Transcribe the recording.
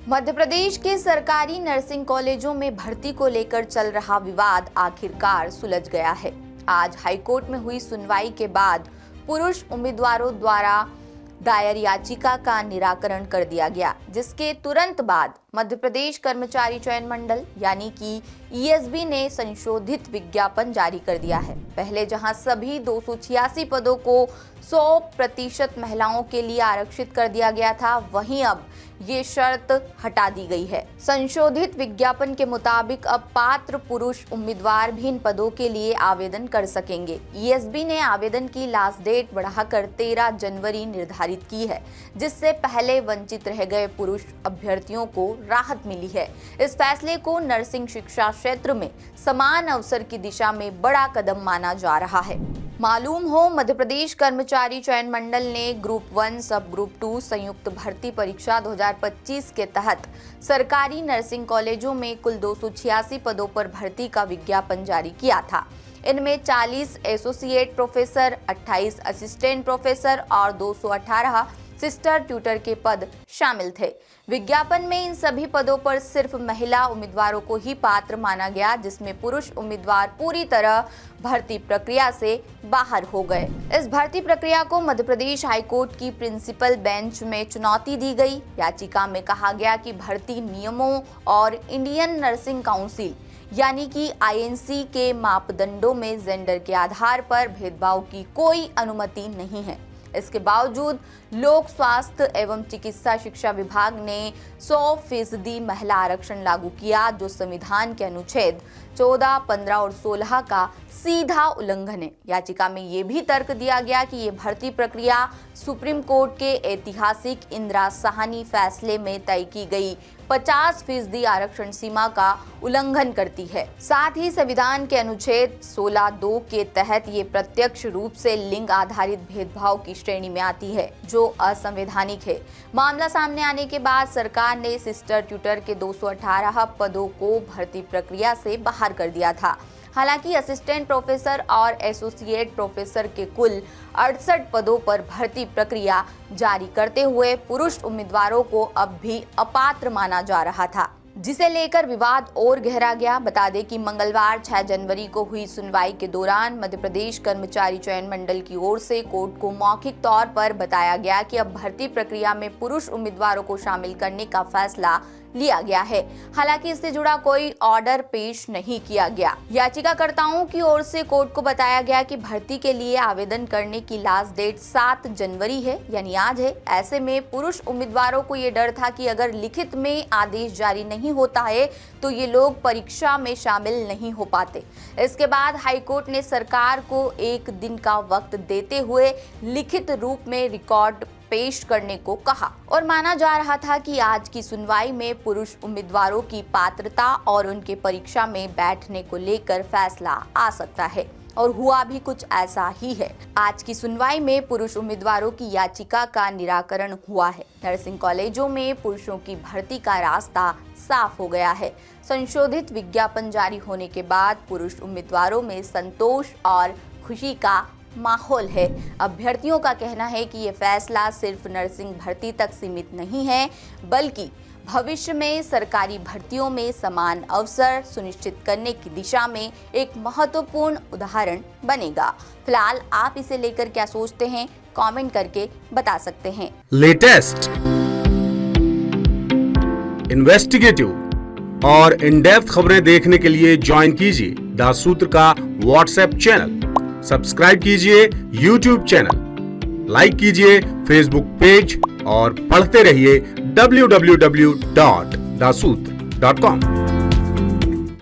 मध्य प्रदेश के सरकारी नर्सिंग कॉलेजों में भर्ती को लेकर चल रहा विवाद आखिरकार सुलझ गया है। आज हाईकोर्ट में हुई सुनवाई के बाद पुरुष उम्मीदवारों द्वारा दायर याचिका का निराकरण कर दिया गया, जिसके तुरंत बाद मध्य प्रदेश कर्मचारी चयन मंडल यानी कि ईएसबी ने संशोधित विज्ञापन जारी कर दिया है। पहले जहां सभी 286 पदों को 100% महिलाओं के लिए आरक्षित कर दिया गया था, वहीं अब ये शर्त हटा दी गई है। संशोधित विज्ञापन के मुताबिक अब पात्र पुरुष उम्मीदवार भी इन पदों के लिए आवेदन कर सकेंगे। ईएसबी ने आवेदन की लास्ट डेट बढ़ाकर 13 जनवरी निर्धारित की है, जिससे पहले वंचित रह गए पुरुष अभ्यर्थियों को राहत मिली है। इस फैसले को नर्सिंग शिक्षा क्षेत्र में समान अवसर की दिशा में बड़ा कदम माना जा रहा है। मालूम हो, मध्य प्रदेश कर्मचारी चयन मंडल ने ग्रुप 1 सब ग्रुप 2 संयुक्त भर्ती परीक्षा 2025 के तहत सरकारी नर्सिंग कॉलेजों में कुल 286 पदों पर भर्ती का विज्ञापन जारी किया था। इनमें 40 एसोसिएट प्रोफेसर, 28 असिस्टेंट प्रोफेसर और 218 सिस्टर ट्यूटर के पद शामिल थे। विज्ञापन में इन सभी पदों पर सिर्फ महिला उम्मीदवारों को ही पात्र माना गया, जिसमें पुरुष उम्मीदवार पूरी तरह भर्ती प्रक्रिया से बाहर हो गए। इस भर्ती प्रक्रिया को मध्य प्रदेश हाईकोर्ट की प्रिंसिपल बेंच में चुनौती दी गई। याचिका में कहा गया कि भर्ती नियमों और इंडियन नर्सिंग काउंसिल यानी कि आईएनसी के मापदंडों में जेंडर के आधार पर भेदभाव की कोई अनुमति नहीं है। इसके बावजूद लोक स्वास्थ्य एवं चिकित्सा शिक्षा विभाग ने 100% महिला आरक्षण लागू किया, जो संविधान के अनुच्छेद 14, 15 और 16 का सीधा उल्लंघन है। याचिका में ये भी तर्क दिया गया कि ये भर्ती प्रक्रिया सुप्रीम कोर्ट के ऐतिहासिक इंदिरा साहनी फैसले में तय की गई 50% आरक्षण सीमा का उल्लंघन करती है। साथ ही संविधान के अनुच्छेद 16(2) के तहत ये प्रत्यक्ष रूप से लिंग आधारित भेदभाव की श्रेणी में आती है, जो असंवैधानिक है। मामला सामने आने के बाद सरकार ने सिस्टर ट्यूटर के 218 पदों को भर्ती प्रक्रिया से बाहर कर दिया था। हालांकि असिस्टेंट प्रोफेसर और एसोसिएट प्रोफेसर के कुल 68 पदों पर भर्ती प्रक्रिया जारी करते हुए पुरुष उम्मीदवारों को अब भी अपात्र माना जा रहा था, जिसे लेकर विवाद और गहरा गया। बता दें कि मंगलवार 6 जनवरी को हुई सुनवाई के दौरान मध्य प्रदेश कर्मचारी चयन मंडल की ओर से कोर्ट को मौखिक तौर पर बताया गया कि अब भर्ती प्रक्रिया में पुरुष उम्मीदवारों को शामिल करने का फैसला लिया गया है। हालांकि इससे जुड़ा कोई ऑर्डर पेश नहीं किया गया। याचिकाकर्ताओं की ओर से कोर्ट को बताया गया कि भर्ती के लिए आवेदन करने की लास्ट डेट 7 जनवरी है, यानी आज है। ऐसे में पुरुष उम्मीदवारों को ये डर था कि अगर लिखित में आदेश जारी नहीं होता है तो ये लोग परीक्षा में शामिल नहीं हो पाते। इसके बाद हाईकोर्ट ने सरकार को 1 दिन का वक्त देते हुए लिखित रूप में रिकॉर्ड पेश करने को कहा और माना जा रहा था कि आज की सुनवाई में पुरुष उम्मीदवारों की पात्रता और उनके परीक्षा में बैठने को लेकर फैसला आ सकता है, और हुआ भी कुछ ऐसा ही है। आज की सुनवाई में पुरुष उम्मीदवारों की याचिका का निराकरण हुआ है। नर्सिंग कॉलेजों में पुरुषों की भर्ती का रास्ता साफ हो गया है। संशोधित विज्ञापन जारी होने के बाद पुरुष उम्मीदवारों में संतोष और खुशी का माहौल है। अभ्यर्थियों का कहना है कि ये फैसला सिर्फ नर्सिंग भर्ती तक सीमित नहीं है, बल्कि भविष्य में सरकारी भर्तियों में समान अवसर सुनिश्चित करने की दिशा में एक महत्वपूर्ण उदाहरण बनेगा। फिलहाल आप इसे लेकर क्या सोचते हैं, कमेंट करके बता सकते हैं। लेटेस्ट, इन्वेस्टिगेटिव और इन डेप्थ खबरें देखने के लिए ज्वाइन कीजिए द सूत्र का व्हाट्सएप चैनल, सब्सक्राइब कीजिए YouTube चैनल, लाइक कीजिए Facebook पेज और पढ़ते रहिए www.daसूत्र.com।